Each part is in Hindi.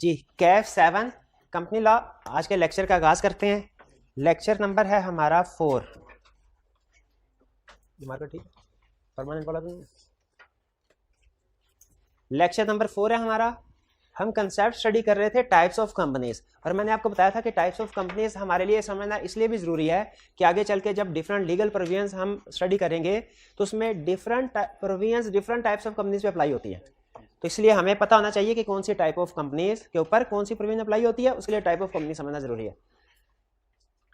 जी कैफ 7 कंपनी लॉ। आज के लेक्चर का आगाज करते हैं। लेक्चर नंबर है हमारा 4। ठीक है, परमानेंट वाला तो लेक्चर नंबर 4 है हमारा। हम कंसेप्ट स्टडी कर रहे थे टाइप्स ऑफ कंपनीज, और मैंने आपको बताया था कि टाइप्स ऑफ कंपनीज हमारे लिए समझना इसलिए भी जरूरी है कि आगे चल के जब डिफरेंट लीगल प्रोविजंस हम स्टडी करेंगे तो उसमें different provisions different types of companies पे अप्लाई होती है। तो इसलिए हमें पता होना चाहिए कि कौन सी टाइप ऑफ कंपनीज के ऊपर कौन सी प्रोविजन अप्लाई होती है, उसके लिए टाइप ऑफ कंपनी समझना जरूरी है।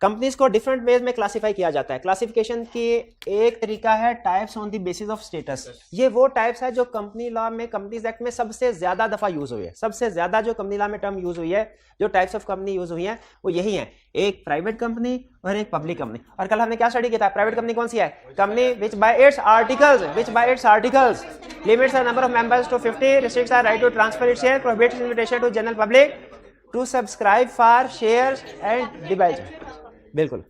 कंपनीज को डिफरेंट वेज में क्लासिफाई किया जाता है। क्लासिफिकेशन की एक तरीका है types on the basis of status. ये वो टाइप्स है जो कंपनी लॉ में, कंपनीज एक्ट में सबसे ज्यादा दफा यूज हुई है। सबसे ज्यादा जो कंपनी लॉ में टर्म यूज हुई है, जो टाइप्स ऑफ कंपनी यूज हुई है, वो यही है, एक प्राइवेट कंपनी और एक पब्लिक कंपनी। और कल हमने क्या स्टडी किया था? प्राइवेट कंपनी कौन सी है? Company which by its articles limits the number of members to 50, restricts the right to transfer its share, prohibits invitation to general public to subscribe for shares and debenture. बिल्कुल।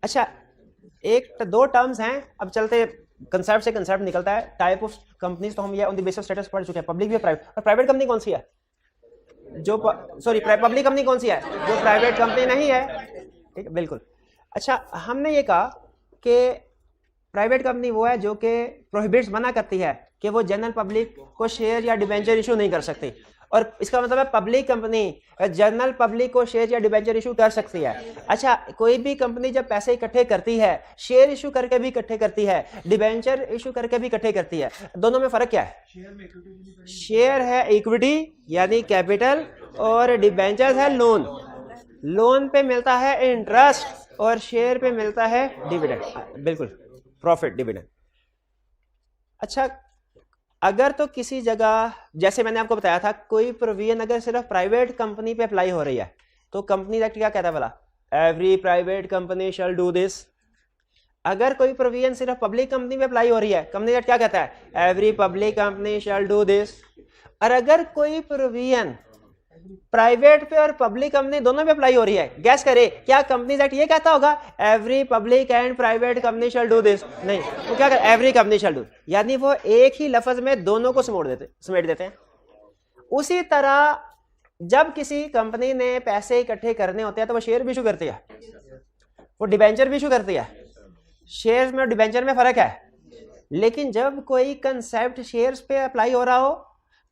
अच्छा, एक दो टर्म्स हैं, अब चलते कंसेप्ट से कंसेप्ट निकलता है। टाइप ऑफ कंपनीज तो हम ये on the basis of status पढ़ चुके हैं, पब्लिक भी प्राइवेट। और प्राइवेट कंपनी कौन सी है? जो पब्लिक कंपनी कौन सी है? जो प्राइवेट कंपनी नहीं है। ठीक है, बिल्कुल। अच्छा, हमने ये कहा कि प्राइवेट कंपनी वो है जो कि प्रोहिबिट्स मना करती है कि वो जनरल पब्लिक को शेयर या डिबेंचर इशू नहीं कर सकती। और इसका मतलब है पब्लिक कंपनी जनरल पब्लिक को शेयर या डिबेंचर इशू कर सकती है। अच्छा, कोई भी कंपनी जब पैसे इकट्ठे करती है, शेयर इशू करके भी इकट्ठे करती है, डिबेंचर इशू करके भी इकट्ठे करती है, दोनों में फर्क क्या है? शेयर है इक्विटी यानी कैपिटल, और डिबेंचर है लोन। लोन पे मिलता है इंटरेस्ट और शेयर पे मिलता है डिविडेंड। बिल्कुल, प्रॉफिट, डिविडेंड। अच्छा, अगर तो किसी जगह, जैसे मैंने आपको बताया था, कोई प्रोविजन अगर सिर्फ प्राइवेट कंपनी पे अप्लाई हो रही है तो कंपनी एक्ट क्या कहता है भला? Every private company shall do this. अगर कोई प्रोविजन सिर्फ पब्लिक कंपनी पे अप्लाई हो रही है, कंपनी एक्ट क्या कहता है? Every public company shall do this. और अगर कोई प्रोविजन प्राइवेट पे और पब्लिक कंपनी दोनों पे अप्लाई हो रही है, गैस करे क्या कंपनीज एक्ट ये कहता होगा every public and private company shall do this? नहीं, वो क्या कर एवरी कंपनी शैल डू, यानी वो एक ही लफ्ज में दोनों को समेट देते हैं। उसी तरह जब किसी कंपनी ने पैसे इकट्ठे करने होते हैं तो वो शेयर भी इशू करती है, वो डिबेंचर भी इशू करती है। शेयर्स में और डिबेंचर में फर्क है। लेकिन जब कोई कंसेप्ट शेयर्स पे अप्लाई हो रहा हो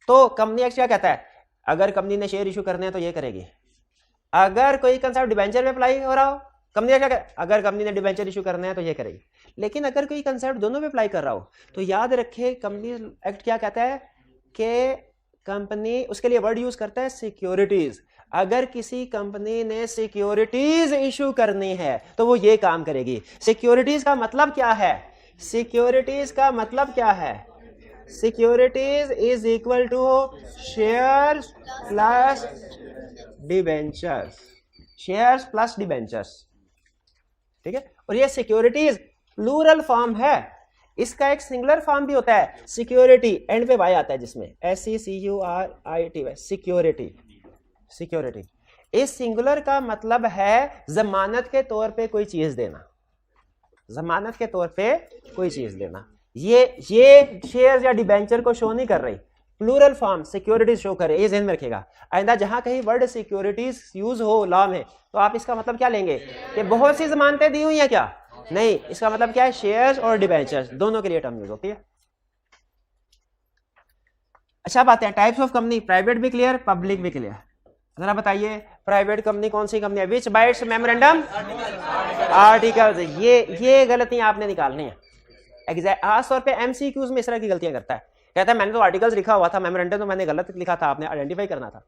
तो कंपनी एक्ट क्या कहता है? अगर कंपनी ने शेयर इशू करने हैं तो ये करेगी। अगर कोई कंसेप्ट डिबेंचर में अप्लाई हो रहा हो, कंपनी क्या करे? अगर कंपनी ने डिबेंचर इशू करने हैं तो ये करेगी। लेकिन अगर कोई कंसेप्ट दोनों पे अप्लाई कर रहा हो तो याद रखे कंपनी एक्ट क्या कहता है कि कंपनी, उसके लिए वर्ड यूज करता है सिक्योरिटीज। अगर किसी कंपनी ने सिक्योरिटीज इशू करनी है तो वो ये काम करेगी। सिक्योरिटीज का मतलब क्या है? सिक्योरिटीज का मतलब क्या है? Securities is equal to shares plus debentures, shares plus debentures. ठीक है, और ये सिक्योरिटीज प्लूरल फॉर्म है। इसका एक सिंगुलर फॉर्म भी होता है, सिक्योरिटी, एंड पे वाई आता है जिसमें SECURITY, सिक्योरिटी। सिक्योरिटी इस सिंगुलर का मतलब है जमानत के तौर पे कोई चीज देना, जमानत के तौर पे कोई चीज देना। ये शेयर या डिबेंचर को शो नहीं कर रही, प्लूरल फॉर्म सिक्योरिटीज शो करे। ये ध्यान में रखिएगा, आइंदा जहां कहीं वर्ड सिक्योरिटीज यूज हो लॉ में तो आप इसका मतलब क्या लेंगे कि बहुत सी जमानतें दी हुई हैं क्या? नहीं, इसका मतलब क्या है? शेयर्स और डिबेंचर्स दोनों के लिए टर्म यूज होती है। अच्छा, बात है टाइप्स ऑफ कंपनी। प्राइवेट भी क्लियर, पब्लिक भी क्लियर। जरा बताइए प्राइवेट कंपनी कौन सी कंपनी है? विच बाय इट्स मेमोरेंडम आर्टिकल्स। ये गलतियां आपने निकालनी है। एग्जैक्ट खास तौर पे MCQs में इस तरह की गलतियां करता है, कहता है मैंने तो आर्टिकल्स लिखा हुआ था, मेमोरेंडम तो मैंने गलत लिखा था, आपने आइडेंटिफाई करना था।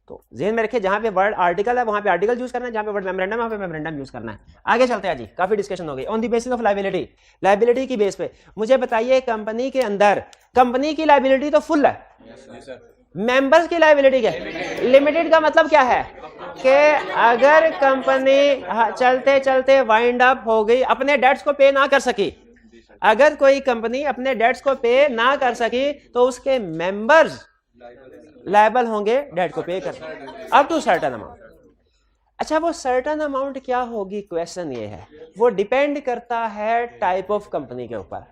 तो ज़हन में रखिए, जहां पे वर्ड आर्टिकल है वहां पे आर्टिकल यूज करना है, जहां पे वर्ड मेमोरेंडम है वहां पे मेमोरेंडम यूज करना है। आगे चलते हैं जी, काफी डिस्कशन हो गई। On the basis of liability, liability की बेस पे मुझे बताइए कंपनी के अंदर कंपनी की लायबिलिटी तो फुल है, मेंबर्स की लायबिलिटी क्या है? लिमिटेड का मतलब क्या है कि अगर कंपनी चलते चलते वाइंड अप हो गई, अपने डेट्स को पे ना कर सकी, अगर कोई कंपनी अपने डेट्स को पे ना कर सकी तो उसके मेंबर्स लायबल होंगे डेट को पे कर अप टू सर्टेन अमाउंट। अच्छा, वो सर्टेन अमाउंट क्या होगी? क्वेश्चन ये है, वो डिपेंड करता है टाइप ऑफ कंपनी के ऊपर।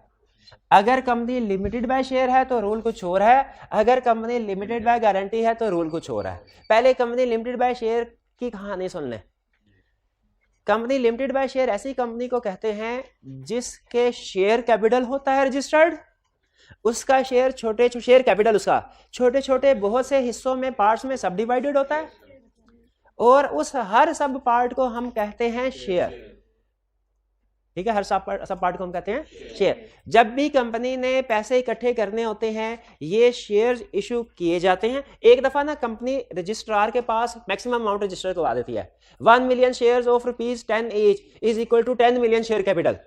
अगर कंपनी लिमिटेड बाय शेयर है तो रूल कुछ और है, अगर कंपनी लिमिटेड बाय गारंटी है तो रूल कुछ और है। पहले कंपनी लिमिटेड बाय शेयर की कहानी सुन लें। कंपनी लिमिटेड बाय शेयर ऐसी कंपनी को कहते हैं जिसके शेयर कैपिटल होता है रजिस्टर्ड, उसका शेयर शेयर कैपिटल उसका छोटे छोटे बहुत से हिस्सों में पार्ट्स में सब डिवाइडेड होता है, और उस हर सब पार्ट को हम कहते हैं शेयर। ठीक है, हर सब पार्ट को हम कहते हैं शेयर। जब भी कंपनी ने पैसे इकट्ठे करने होते हैं ये शेयर्स इशू किए जाते हैं। एक दफा ना कंपनी रजिस्ट्रार के पास मैक्सिमम अमाउंट रजिस्टर करवा देती है, 1 million shares of ₹10 each is equal to 10 million share capital.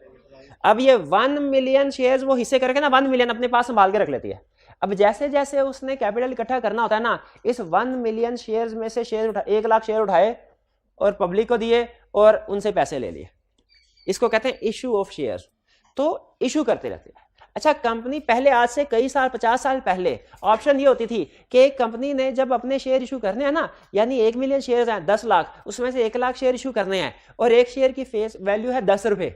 अब ये 1 मिलियन शेयर्स वो हिस्से करके ना 1 मिलियन अपने पास संभाल के रख लेती है। अब जैसे जैसे उसने कैपिटल इकट्ठा करना होता है ना, इस 1 मिलियन शेयर्स में से शेयर 1 लाख शेयर उठाए और पब्लिक को दिए और उनसे पैसे ले लिए, इसको कहते हैं इशू ऑफ शेयर। तो इशू करते रहते हैं। अच्छा, कंपनी पहले आज से कई साल 50 साल पहले ऑप्शन ये होती थी कि एक कंपनी ने जब अपने शेयर इशू करने हैं ना, यानी 1 मिलियन शेयर हैं 10 लाख, उसमें से 1 लाख शेयर इशू करने हैं और एक शेयर की फेस वैल्यू है 10 रुपए,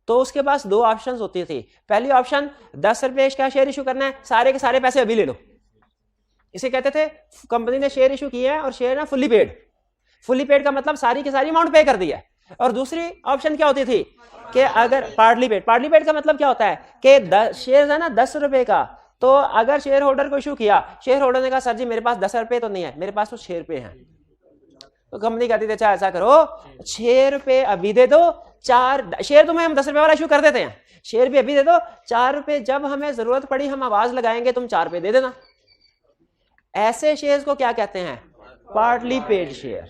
तो उसके पास 2 ऑप्शंस होती थी। पहली ऑप्शन 10 रुपए का शेयर इशू करना है, सारे के सारे पैसे अभी ले लो, इसे कहते थे कंपनी ने शेयर इशू किया है और शेयर ना फुल्ली पेड। फुल्ली पेड का मतलब सारी की सारी अमाउंट पे कर दी है। और दूसरी ऑप्शन क्या होती थी कि अगर पार्टली पेड का मतलब क्या होता है कि शेयर है ना 10 रुपए का, तो अगर शेयर होल्डर को इशू किया, शेयर होल्डर ने कहा सर जी मेरे पास 10 रुपए तो नहीं है, मेरे पास तो 6 रुपए हैं, तो कंपनी कहती थी अच्छा ऐसा करो 6 रुपए अभी दे दो, 4 शेयर तुम्हें हम 10 रुपए वाला इशू कर देते हैं, शेयर भी अभी दे दो, 4 रुपए जब हमें जरूरत पड़ी हम आवाज लगाएंगे तुम 4 रुपए दे देना। ऐसे शेयर को क्या कहते हैं? Partly paid share.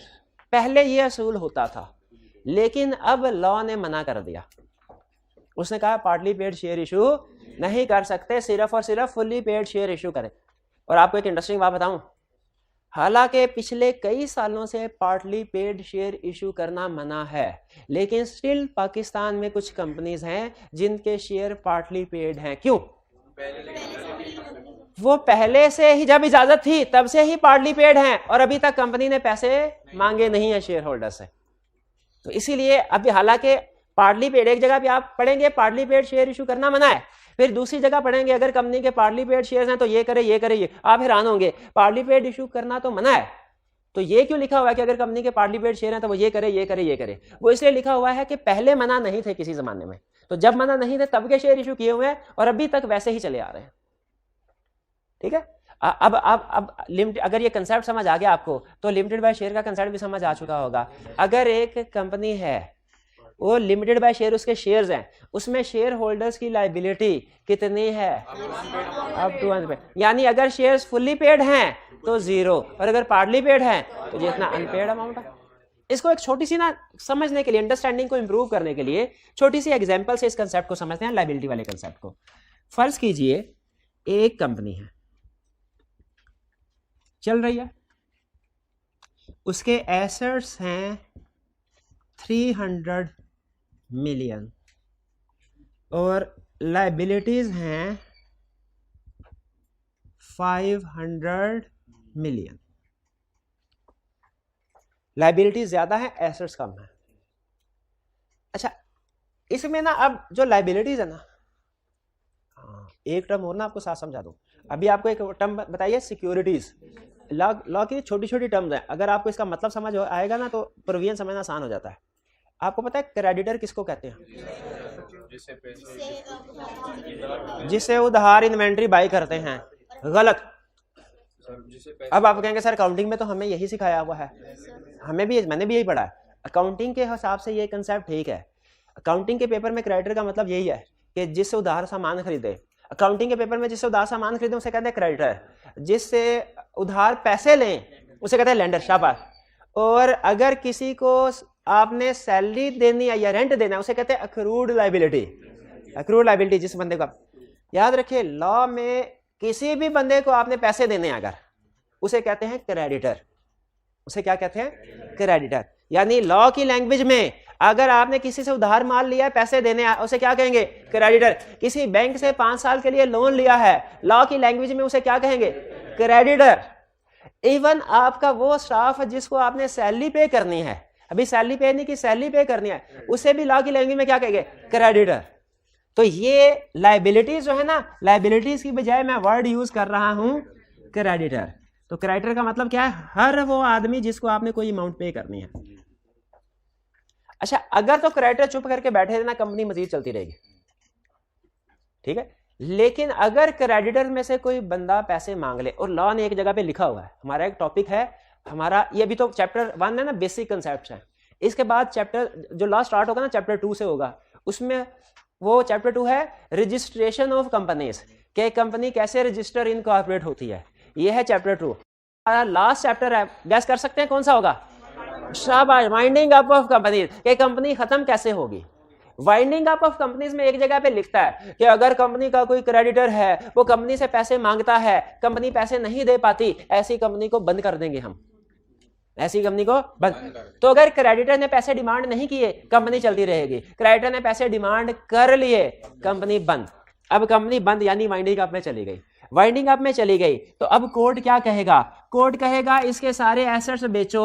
पहले ये असूल होता था, लेकिन अब लॉ ने मना कर दिया। उसने कहा पार्टली पेड शेयर इशू नहीं कर सकते, सिर्फ और सिर्फ फुल्ली पेड शेयर इशू करें। और आपको एक इंटरेस्टिंग बात बताऊं, हालांकि पिछले कई सालों से पार्टली पेड शेयर इशू करना मना है, लेकिन स्टिल पाकिस्तान में कुछ कंपनीज हैं जिनके शेयर पार्टली पेड हैं। क्यों? वो पहले से ही जब इजाजत थी तब से ही पार्टली पेड हैं और अभी तक कंपनी ने पैसे मांगे नहीं है शेयर होल्डर से। तो इसीलिए अभी हालांकि पार्टली पेड एक जगह पे आप पढ़ेंगे पार्टली पेड शेयर इशू करना मना है, फिर दूसरी जगह पढ़ेंगे अगर कंपनी के पार्टली पेड शेयर्स हैं तो ये करे ये करे ये, आप हैरान होंगे पार्टली पेड इशू करना तो मना है, तो ये क्यों लिखा हुआ है कि अगर कंपनी के पार्टली पेड शेयर हैं तो वो ये करे ये करे ये करे? वो इसलिए लिखा हुआ है कि पहले मना नहीं थे किसी जमाने में, तो जब मना नहीं थे तब के शेयर इशू किए हुए हैं और अभी तक वैसे ही चले आ रहे हैं। ठीक है, अब लिमिटेड, अगर ये कंसेप्ट समझ आ गया आपको तो लिमिटेड बाय शेयर का कंसेप्ट भी समझ आ चुका होगा। अगर एक कंपनी है वो लिमिटेड बाय शेयर, उसके शेयर्स हैं, उसमें शेयर होल्डर्स की लायबिलिटी कितनी है? अप टू 100, यानी अगर शेयर्स फुल्ली पेड हैं तो 0 और अगर पार्टली पेड हैं तो जितना अनपेड अमाउंट है। इसको एक छोटी सी ना समझने के लिए, अंडरस्टैंडिंग को इंप्रूव करने के लिए छोटी सी एग्जांपल से इस कंसेप्ट को समझते हैं, लायबिलिटी वाले कंसेप्ट को। फर्ज कीजिए एक कंपनी है चल रही है, उसके एसेट्स हैं 300 मिलियन और लायबिलिटीज हैं 500 मिलियन। लायबिलिटीज ज्यादा है, एसेट्स कम है। अच्छा, इसमें ना अब जो लायबिलिटीज है ना, एक टर्म और ना आपको साथ समझा दूं। अभी आपको एक टर्म बताइए सिक्योरिटीज। लॉ की छोटी छोटी टर्म्स हैं, अगर आपको इसका मतलब समझ आएगा ना तो प्रोविजन समझना आसान हो जाता है। आपको पता है क्रेडिटर किसको कहते हैं? जिसे उधार इन्वेंट्री बाई करते हैं। गलत। अब आप कहेंगे सर अकाउंटिंग में तो हमें यही सिखाया हुआ है, हमें भी, मैंने भी यही पढ़ा है। अकाउंटिंग के हिसाब से ये कंसेप्ट ठीक है। अकाउंटिंग के पेपर में क्रेडिटर का मतलब यही है कि जिससे उधार सामान खरीदे। अकाउंटिंग के पेपर में जिससे उधार सामान खरीदे उसे कहते हैं क्रेडिटर, जिससे उधार पैसे लें उसे कहते हैं लेंडर। शाबाश। और अगर किसी को आपने सैलरी देनी है या रेंट देना है उसे कहते हैं अक्रूड लायबिलिटी। अक्रूड लायबिलिटी जिस बंदे को, याद रखिए लॉ में किसी भी बंदे को आपने पैसे देने हैं अगर, उसे कहते हैं क्रेडिटर। उसे क्या कहते हैं? क्रेडिटर। यानी लॉ की लैंग्वेज में अगर आपने किसी से उधार माल लिया है, पैसे देने हैं, उसे क्या कहेंगे? क्रेडिटर। किसी बैंक से 5 साल के लिए लोन लिया है, लॉ की लैंग्वेज में उसे क्या कहेंगे? क्रेडिटर। इवन आपका वो स्टाफ जिसको आपने सैलरी पे करनी है, अभी सैलरी पे नहीं की सैलरी पे करनी है, उसे भी लॉ की लैंग्वेज में क्या कहेंगे? क्रेडिटर। तो ये लाइबिलिटीज जो है ना, लाइबिलिटीज की बजाय मैं वर्ड यूज कर रहा हूं क्रेडिटर। तो क्रेडिटर का मतलब क्या है? हर वो आदमी जिसको आपने कोई अमाउंट पे करनी है। अच्छा, अगर तो क्रेडिटर चुप करके बैठे रहना, कंपनी मजीद चलती रहेगी, ठीक है। लेकिन अगर क्रेडिटर में से कोई बंदा पैसे मांग ले, और लॉ ने एक जगह पे लिखा हुआ है, हमारा एक टॉपिक है हमारा, ये अभी तो चैप्टर 1 है ना, बेसिक कंसेप्ट है। इसके बाद चैप्टर जो लॉ स्टार्ट होगा ना, चैप्टर 2 से होगा। उसमें वो चैप्टर 2 है रजिस्ट्रेशन ऑफ कंपनीज, कि कंपनी कैसे रजिस्टर इनकॉर्पोरेट होती है। ये है चैप्टर 2। हमारा लास्ट चैप्टर है, गैस कर सकते हैं कौन सा होगा? शाबाश, वाइंडिंग अप ऑफ कंपनीज, कि कंपनी खत्म कैसे होगी। वाइंडिंग अप ऑफ कंपनीज में एक जगह पे लिखता है कि अगर कंपनी का कोई क्रेडिटर है, वो कंपनी से पैसे मांगता है, कंपनी पैसे नहीं दे पाती, ऐसी कंपनी को बंद कर देंगे हम, ऐसी कंपनी को बंद। तो अगर क्रेडिटर ने पैसे डिमांड नहीं किए, कंपनी चलती रहेगी। क्रेडिटर ने पैसे डिमांड कर लिए, कंपनी बंद। अब कंपनी बंद यानी वाइंडिंग अप में चली गई। वाइंडिंग अप में चली गई तो अब कोर्ट क्या कहेगा? कोर्ट कहेगा इसके सारे एसेट्स बेचो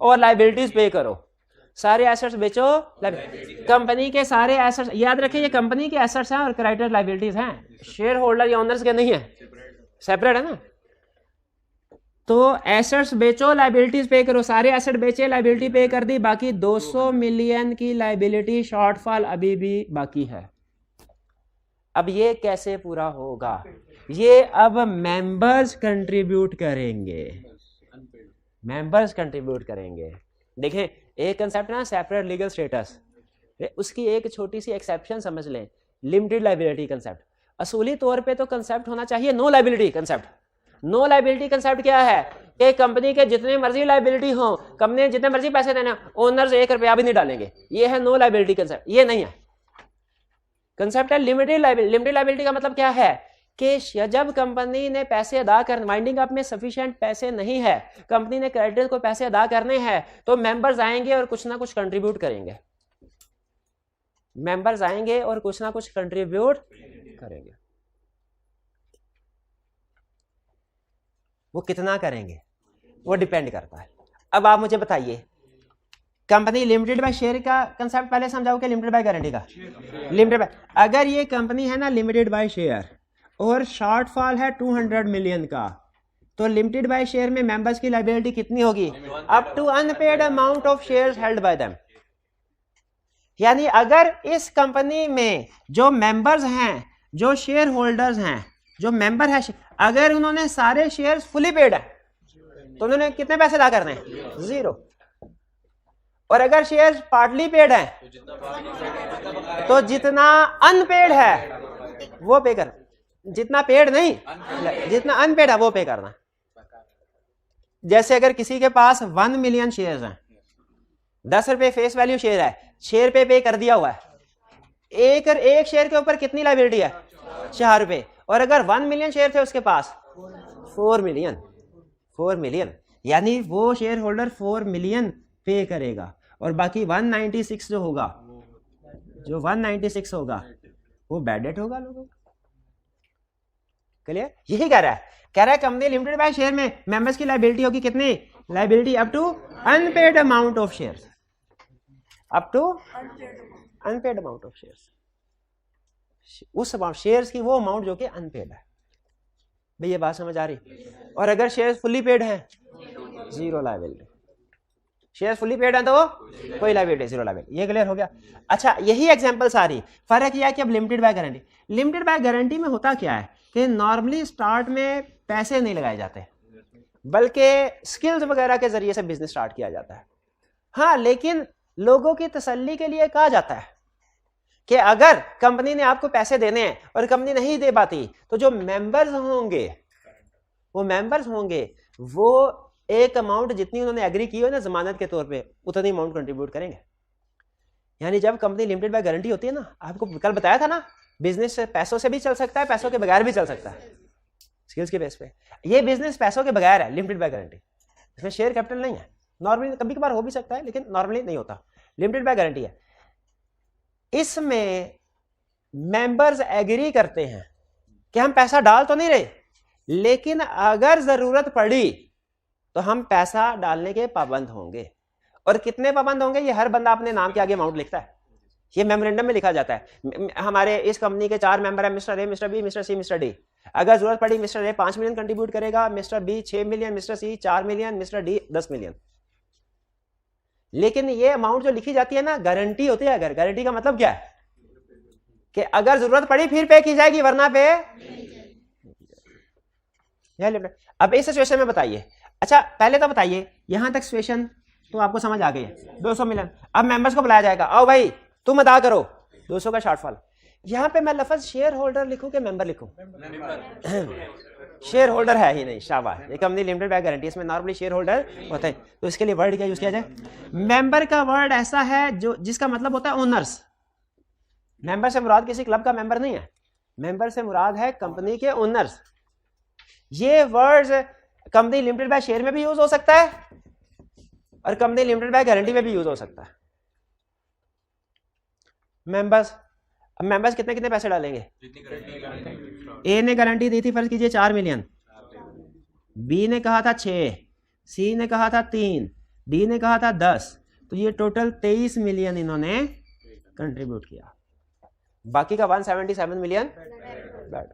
और लायबिलिटीज पे करो। सारे एसेट्स बेचो, कंपनी के सारे एसेट्स, याद रखिए ये कंपनी के एसेट्स हैं और क्रेडिटर लायबिलिटीज हैं, शेयर होल्डर या ओनर्स के नहीं है, सेपरेट है ना। तो एसेट्स बेचो, लायबिलिटीज पे करो। सारे एसेट बेचे, लायबिलिटी पे कर दी, बाकी 200 मिलियन की लायबिलिटी शॉर्टफॉल अभी भी बाकी है। अब ये कैसे पूरा होगा? ये अब मेंबर्स कंट्रीब्यूट करेंगे, मेंबर्स कंट्रीब्यूट करेंगे। देखें, एक कंसेप्ट है ना सेपरेट लीगल स्टेटस, उसकी एक छोटी सी एक्सेप्शन समझ लें, लिमिटेड लायबिलिटी कंसेप्ट। असूली तौर पे तो कंसेप्ट होना चाहिए no liability concept. No liability concept क्या है? कि कंपनी के जितने मर्जी लायबिलिटी हो, कंपनी जितने मर्जी पैसे देने, ओनर्स 1 रुपया भी नहीं डालेंगे। ये है नो लायबिलिटी कंसेप्ट, ये नहीं है। कंसेप्ट है लिमिटेड लायबिलिटी। लिमिटेड लायबिलिटी का मतलब क्या है कि जब कंपनी ने पैसे अदा कर, वाइंडिंग अप में सफिशिएंट पैसे नहीं है, कंपनी ने क्रेडिटर को पैसे अदा करने हैं, तो मेंबर्स आएंगे और कुछ ना कुछ कंट्रीब्यूट करेंगे। मेंबर्स आएंगे और कुछ ना कुछ कंट्रीब्यूट करेंगे। वो कितना करेंगे वो डिपेंड करता है। अब आप मुझे बताइए, कंपनी लिमिटेड बाय शेयर का कंसेप्ट पहले समझाओ कि लिमिटेड बाय गारंटी का? लिमिटेड बाय, अगर ये कंपनी है ना लिमिटेड बाय शेयर और शॉर्टफॉल है 200 मिलियन का, तो लिमिटेड बाय शेयर में मेंबर्स की लायबिलिटी कितनी होगी? Up to unpaid amount of shares held by them. यानी अगर इस कंपनी में जो मेंबर्स हैं, जो शेयर होल्डर्स हैं, जो मेंबर है, अगर उन्होंने सारे शेयर्स फुली पेड है, तो उन्होंने कितने पैसे अदा करने हैं? 0। और अगर शेयर्स पार्टली पेड है, तो जितना अनपेड है वो पे कर, जितना पेड नहीं, जितना अनपेड है वो पे करना। जैसे अगर किसी के पास 1 मिलियन शेयर्स हैं, 10 रुपए फेस वैल्यू शेयर है, 6 रुपए पे कर दिया हुआ है, एक शेयर के ऊपर कितनी लायबिलिटी है? 4 रुपए। और अगर 1 मिलियन शेयर थे उसके पास, 4 मिलियन, यानी वो शेयर होल्डर 4 मिलियन पे करेगा, और बाकी 196 जो होगा, जो 196 होगा वो बैड डेट होगा लोगों का। क्लियर? यही कह रहा है कंपनी लिमिटेड बाय शेयर में मेंबर्स की लायबिलिटी होगी कितनी? Liability up to unpaid amount of shares, up to unpaid amount of shares, उस अमाउंट शेयर्स की वो अमाउंट जो कि अनपेड है। भाई ये बात समझ आ रही? और अगर शेयर्स फुल्ली पेड है, 0 लायबिलिटी। शेयर फुल्ली पेड है तो कोई लायबिलिटी, 0 लायबिलिटी। ये क्लियर हो गया? अच्छा, यही एग्जांपल सारी। फर्क यह है कि अब limited by guarantee, limited by guarantee में होता क्या है कि नॉर्मली स्टार्ट में पैसे नहीं लगाए जाते, बल्कि स्किल्स वगैरह के जरिए से बिजनेस स्टार्ट किया जाता है। हाँ, लेकिन लोगों की तसल्ली के लिए कहा जाता है कि अगर कंपनी ने आपको पैसे देने हैं और कंपनी नहीं दे पाती, तो जो मेंबर्स होंगे, वो एक अमाउंट जितनी उन्होंने एग्री की हो ना जमानत के तौर पे, उतनी अमाउंट कंट्रीब्यूट करेंगे। यानी जब कंपनी लिमिटेड बाय गारंटी होती है ना, आपको कल बताया था ना, बिजनेस पैसों से भी चल सकता है, पैसों के बगैर भी चल सकता है, स्किल्स के बेस पे। ये बिजनेस पैसों के बगैर है लिमिटेड बाय गारंटी, इसमें शेयर कैपिटल नहीं है। नॉर्मली कभी कभार हो भी सकता है, लेकिन नॉर्मली नहीं होता। लिमिटेड बाय गारंटी है। इसमें मेंबर्स एग्री करते हैं कि हम पैसा डाल तो नहीं रहे, लेकिन अगर जरूरत पड़ी तो हम पैसा डालने के पाबंद होंगे। और कितने पाबंद होंगे? ये हर बंदा अपने नाम के आगे अमाउंट लिखता है। ये मेमोरेंडम में लिखा जाता है। हमारे इस कंपनी के 4 मेंबर हैं, mister A, mister B, mister C, mister D. अगर जरूरत पड़ी मिस्टर ए 5 मिलियन कंट्रीब्यूट करेगा, mister B 6 million, mister C 4 million, mister D 10 million. लेकिन ये अमाउंट जो लिखी जाती है ना, गारंटी होती है। अगर गारंटी का मतलब क्या है कि अगर जरूरत पड़ी फिर पे की जाएगी, वरना पे। अब इस सिचुएशन में बताइए, अच्छा पहले तो बताइए यहां तक सिचुएशन तो आपको समझ आ गई है। 200 मिलियन, अब मेंबर्स को बुलाया जाएगा, आओ भाई तुम अदा करो 200 का शॉर्टफॉल। यहां पे मैं लफ्ज शेयर होल्डर लिखूं कि मेंबर लिखूं? शेयर होल्डर है ही नहीं, शाबाश। ये कंपनी लिमिटेड बाय गारंटी, इसमें नॉर्मली शेयर होल्डर होता है, तो इसके लिए वर्ड क्या यूज किया जाए? मेंबर का वर्ड ऐसा है जो जिसका मतलब होता है ओनर्स। मेंबर से मुराद किसी क्लब का मेंबर नहीं है, मेंबर से मुराद है कंपनी के ओनर्स। ये word company limited by share में भी यूज हो सकता है और कंपनी लिमिटेड बाय गारंटी में भी यूज हो सकता है। मेंबर्स, अब मेंबर्स कितने कितने पैसे डालेंगे? ए ने गारंटी दी थी फर्ज कीजिए 4 मिलियन, बी ने कहा था 6, सी ने कहा था 3, डी ने कहा था 10, तो ये टोटल 23 मिलियन इन्होंने कंट्रीब्यूट किया। बाकी का 177 मिलियन बैड।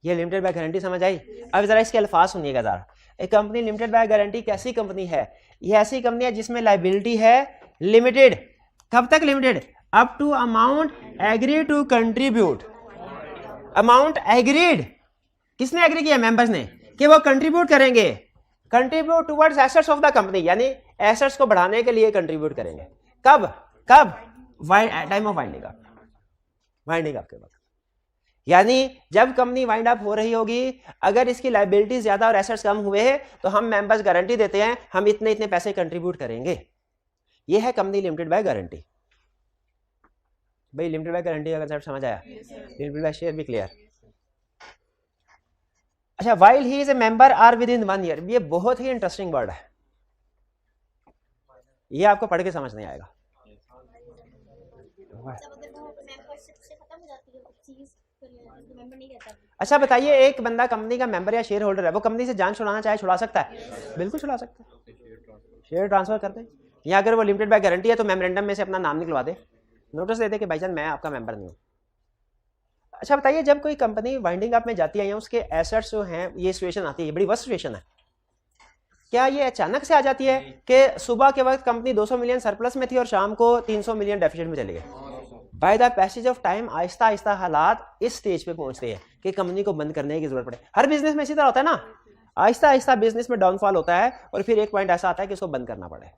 ये लिमिटेड बाय गारंटी समझ आई? अब जरा इसके अल्फाज सुनिएगा जरा। एक कंपनी लिमिटेड बाय गारंटी कैसी कंपनी है? ये ऐसी कंपनी है जिसमें लायबिलिटी है लिमिटेड। कब तक limited? Up to amount agree to contribute. Amount agreed, किसने एग्री किया? मेंबर्स ने, कि वो कंट्रीब्यूट करेंगे। Contribute towards assets of the company, यानी एसेट्स को बढ़ाने के लिए कंट्रीब्यूट करेंगे। कब? Time of winding up, winding up के वक्त, यानी जब कंपनी वाइंड अप हो रही होगी, अगर इसकी लायबिलिटी ज्यादा और एसेट्स कम हुए हैं तो हम मेंबर्स गारंटी देते हैं हम इतने इतने पैसे कंट्रीब्यूट करेंगे। ये है कंपनी लिमिटेड बाय गारंटी। भाई लिमिटेड बाय गारंटी का कंसेप्ट समझ आया? लिमिटेड बाय शेयर भी क्लियर। अच्छा, while he is a member or within 1 year, ये बहुत ही इंटरेस्टिंग वर्ड है, ये आपको पढ़ के समझ नहीं आएगा। अच्छा बताइए, एक बंदा कंपनी का मेंबर या शेयर होल्डर है, वो कंपनी से जान छुड़ाना चाहे छुड़ा सकता है? बिल्कुल छुड़ा सकता है, शेयर ट्रांसफर कर दे, या अगर वो लिमिटेड बाय गारंटी है तो मेमोरेंडम में से अपना नाम निकलवा दे, नोटिस दे दे कि भाईजान मैं आपका मेंबर नहीं हूं। अच्छा बताइए, जब कोई कंपनी वाइंडिंग अप में जाती है या उसके एसेट्स जो हैं, ये सिचुएशन आती है, ये बड़ी वर्स्ट सिचुएशन है, क्या ये अचानक से आ जाती है कि सुबह के वक्त कंपनी 200 मिलियन सरप्लस में थी और शाम को 300 मिलियन डेफिसिट में चली गई? By the passage of time Aahista Aahista हालात इस स्टेज पे पहुंचते हैं कि कंपनी को बंद करने की जरूरत पड़े। हर बिजनेस में इसी तरह होता है ना, आहिस्ता आहिस्ता बिजनेस में डाउनफॉल होता है और फिर एक पॉइंट ऐसा आता है कि उसको बंद करना पड़े।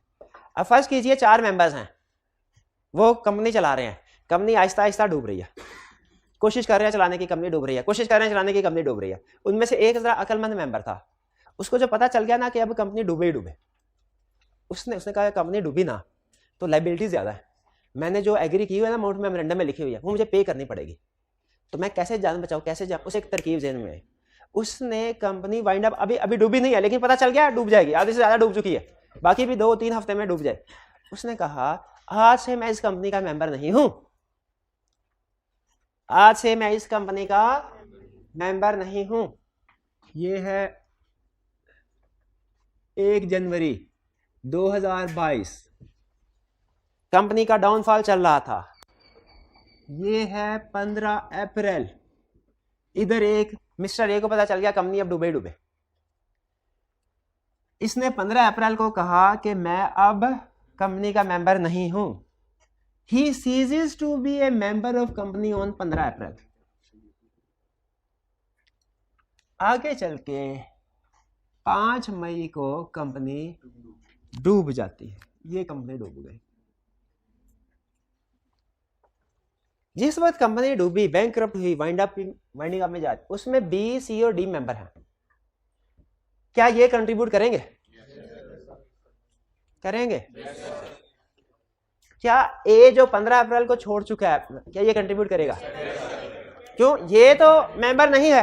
अब फर्स्ट कीजिए 4 मेंबर्स हैं, वो कंपनी चला रहे हैं, कंपनी आहिस्ता आहिस्ता डूब रही है, कोशिश कर रहे हैं चलाने की, कंपनी डूब रही है, कोशिश कर रहे हैं चलाने की, कंपनी डूब रही है। उनमें से एक जरा अकलमंद मेंबर था, उसको जो पता चल गया ना कि अब कंपनी डूबे ही डूबे, उसने कहा कंपनी डूबी ना तो लायबिलिटी ज्यादा है, मैंने जो एग्री की हुई है ना अमाउंट मेमोरेंडम में लिखी हुई है वो मुझे पे करनी पड़ेगी, तो मैं कैसे जान बचाऊं, कैसे जाऊं? उसे एक तरकीब ज़हन में आई, उसने कंपनी वाइंड अप अभी डूबी नहीं है लेकिन पता चल गया डूब जाएगी, आधे से ज्यादा डूब चुकी है, बाकी भी 2-3 हफ्ते में डूब जाए। उसने कहा आज से मैं इस कंपनी का मेंबर नहीं हूं, आज से मैं इस कंपनी का मेंबर नहीं हूं। ये है 1 जनवरी 2022, कंपनी का डाउनफॉल चल रहा था। ये है 15 अप्रैल, इधर एक मिस्टर ए को पता चल गया कंपनी अब डूबे डूबे। इसने 15 अप्रैल को कहा कि मैं अब कंपनी का मेंबर नहीं हूं। He ceases to be a member of company on 15 अप्रैल। आगे चल के 5 मई को कंपनी डूब जाती है, ये कंपनी डूब गई। जिस वक्त कंपनी डूबी, बैंकरप्ट हुई, वाइंडिंग अप में जाती, उसमें बी, सी और डी मेंबर हैं, क्या ये कंट्रीब्यूट करेंगे? करेंगे। क्या ए जो 15 अप्रैल को छोड़ चुका है, क्या ये कंट्रीब्यूट करेगा? क्यों? ये तो मेंबर नहीं है।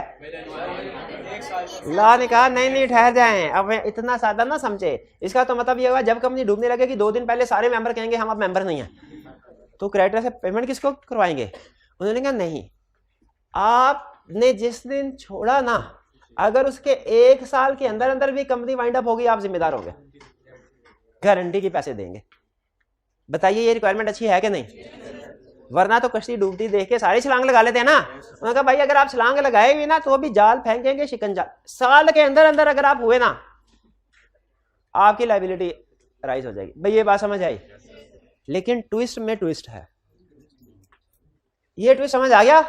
लॉ ने कहा नहीं ठहर जाएं, अब इतना सादा ना समझे। इसका तो मतलब ये हुआ जब कंपनी डूबने लगे कि 2 दिन पहले सारे मेंबर कहेंगे हम अब मेंबर नहीं है, तो क्रेडिटर से पेमेंट किसको करवाएंगे? उन्होंने कहा नहीं, आपने जिस दिन छोड़ा ना, अगर उसके 1 साल के अंदर अंदर भी कंपनी वाइंड अप होगी, आप जिम्मेदार होंगे, गारंटी के पैसे देंगे। बताइए ये रिक्वायरमेंट अच्छी है कि नहीं? वरना तो कश्ती डूबती देख के सारे छलांग लगा लेते हैं ना। उन्होंने कहा भाई अगर आप छलांग लगाए भी ना तो भी जाल फेंकेंगे, शिकंजा साल के अंदर अंदर अगर आप हुए ना आपकी लायबिलिटी राइज हो जाएगी। भाई ये बात समझ आई? लेकिन ट्विस्ट में ट्विस्ट है। ये ट्विस्ट समझ आ गया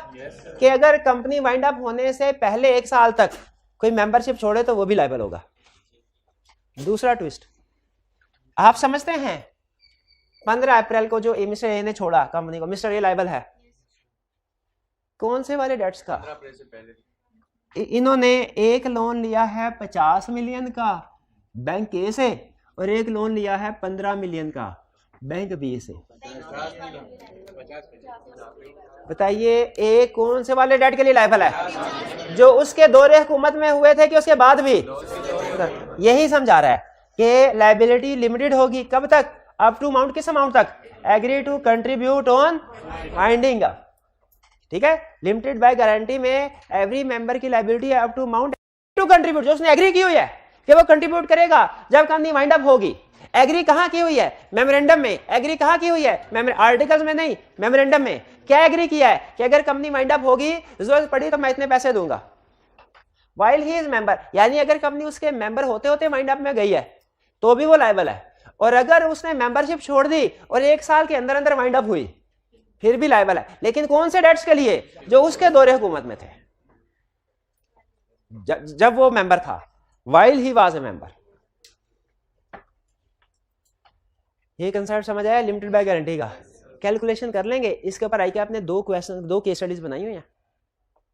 कि अगर कंपनी वाइंड अप होने से पहले 1 साल तक कोई मेंबरशिप छोड़े तो वो भी लायबल होगा। दूसरा ट्विस्ट आप समझते हैं, 15 अप्रैल को जो मिस्टर ए ने छोड़ा कंपनी को, मिस्टर ए लायबल है कौन से वाले डेट्स का? इन्होंने एक लोन लिया है 50 मिलियन का बैंक ए से और एक लोन लिया है 15 मिलियन का बैंक बी से। बताइए ए कौन से वाले डेट के लिए लायबल है? जो उसके दौरे हुकूमत में हुए थे कि उसके बाद भी? यही समझा रहा है कि लायबिलिटी लिमिटेड होगी कब तक? अप टू अमाउंट, किस अमाउंट तक? Agree to contribute on winding up. ठीक है, लिमिटेड बाय गारंटी में एवरी मेंबर की लायबिलिटी है up to amount to contribute, जो उसने एग्री की हुई है कि वो कंट्रीब्यूट करेगा जब कंपनी वाइंड अप होगी। एग्री कहां की हुई है? मेमोरेंडम में। एग्री कहां की हुई है? आर्टिकल्स में नहीं, मेमोरेंडम में। क्या एग्री किया है? कि अगर कंपनी वाइंड अप होगी, जरूरत पड़ी तो मैं इतने पैसे दूंगा वाइल ही इज मेंबर। यानी अगर कंपनी उसके मेंबर होते होते वाइंड अप में गई है तो भी वो लायबल है, और अगर उसने मेंबरशिप छोड़ दी और 1 साल के अंदर अंदर वाइंड अप हुई फिर भी लायबल है। लेकिन कौन से डेट्स के लिए? जो उसके दौरे हुकूमत में थे, जब वो मेंबर था, while he was a member. ये कंसेप्ट समझ आया लिमिटेड बाय गारंटी का? कैलकुलेशन कर लेंगे इसके ऊपर। आई के आपने 2 क्वेश्चन, 2 केस स्टडीज बनाई हुई हैं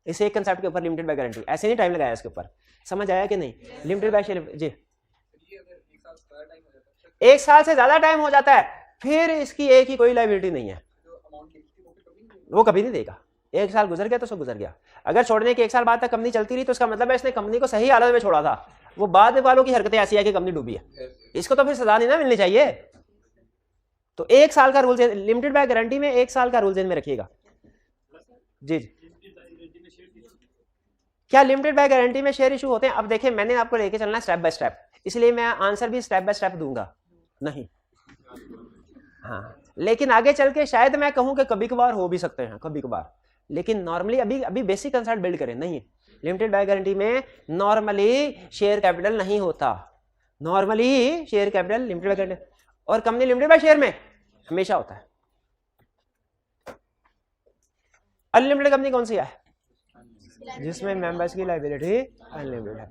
इस एक कंसेप्ट के ऊपर, लिमिटेड बाय गारंटी। ऐसे नहीं टाइम लगाया इसके ऊपर। समझ आया कि नहीं? लिमिटेड बाय जी 1 साल से ज्यादा टाइम हो जाता है फिर इसकी एक ही कोई लायबिलिटी नहीं है, वो कभी नहीं देगा। 1 साल गुजर गया तो सब गुजर गया। अगर छोड़ने के 1 साल बाद तक कंपनी चलती रही तो इसका मतलब है इसने कंपनी को सही हालत में छोड़ा था, वो बाद वालों की हरकतें ऐसी है कि कंपनी डूबी है, इसको तो फिर सजा नहीं ना मिलनी चाहिए। तो 1 साल का रूल, लिमिटेड बाय गारंटी में 1 साल का रूल जेन में रखिएगा। जी क्या लिमिटेड बाय गारंटी में शेयर इशू होते हैं? अब देखिए मैंने आपको लेके चलना है स्टेप बाय स्टेप, इसलिए मैं आंसर भी स्टेप बाय स्टेप दूंगा नहीं। हाँ, लेकिन आगे चल के शायद मैं कहूं कि कभी कभार हो भी सकते हैं, कभी कभार, लेकिन नॉर्मली अभी बेसिक कंसेप्ट बिल्ड करें। नहीं, लिमिटेड बाय गारंटी में नॉर्मली शेयर कैपिटल नहीं होता, normally share capital limited by guarantee और कंपनी लिमिटेड बाय शेयर में हमेशा होता है। अनलिमिटेड कंपनी कौन सी है? जिसमें मेंबर्स की लायबिलिटी अनलिमिटेड है।